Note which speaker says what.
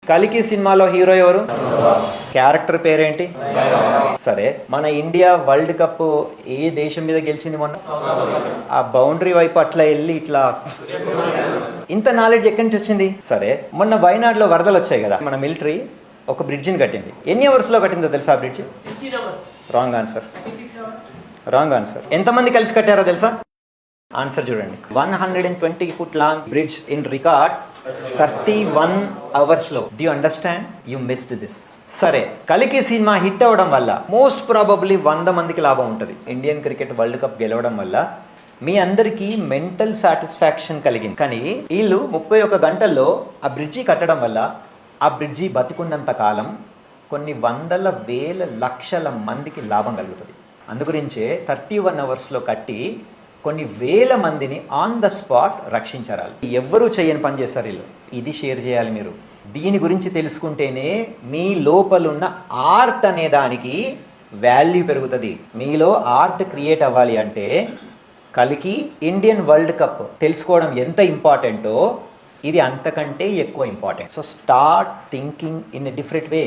Speaker 1: కలికి సినిమాలో హీరో ఎవరు? క్యారెక్టర్ పేరేంటి? సరే, మన ఇండియా వరల్డ్ కప్ ఏ దేశం మీద గెలిచింది మొన్న? ఆ బౌండరీ వైపు అట్లా వెళ్ళి ఇట్లా ఇంత నాలెడ్జ్ ఎక్కడి నుంచి వచ్చింది? సరే, మొన్న వయనాడులో వరదలు వచ్చాయి కదా, మన మిలిటరీ ఒక బ్రిడ్జిని కట్టింది. ఎన్ని అవర్స్లో కట్టిందో తెలుసా ఆ bridge? Wrong answer. Wrong answer. ఎంతమంది కలిసి కట్టారో తెలుసా? ఆన్సర్ చూడండి. 120 foot long bridge in record 31 hours లో. Do you understand? You missed this. సరే, కలికి సినిమా హిట్ అవ్వడం వల్ల మోస్ట్ ప్రాబబ్లీ 100 మందికి లాభం ఉంటుంది. ఇండియన్ క్రికెట్ వరల్డ్ కప్ గెలవడం వల్ల మీ అందరికీ మెంటల్ సాటిస్ఫాక్షన్ కలిగింది. కానీ వీళ్ళు 31 గంటల్లో ఆ బ్రిడ్జి కట్టడం వల్ల ఆ బ్రిడ్జి బతికున్నంత కాలం కొన్ని వందల వేల లక్షల మందికి లాభం కలుగుతుంది. అందుగురించే 31 hours కట్టి కొన్ని వేల మందిని ఆన్ ద స్పాట్ రక్షించారు. ఎవ్వరూ చేయని పని చేస్తారు వీళ్ళు. ఇది షేర్ చేయాలి మీరు. దీని గురించి తెలుసుకుంటేనే మీ లోపలున్న ఆర్ట్ అనే దానికి వాల్యూ పెరుగుతుంది. మీలో ఆర్ట్ క్రియేట్ అవ్వాలి అంటే కలికి ఇండియన్ వరల్డ్ కప్ తెలుసుకోవడం ఎంత ఇంపార్టెంటో ఇది అంతకంటే ఎక్కువ important. So start thinking in a different way.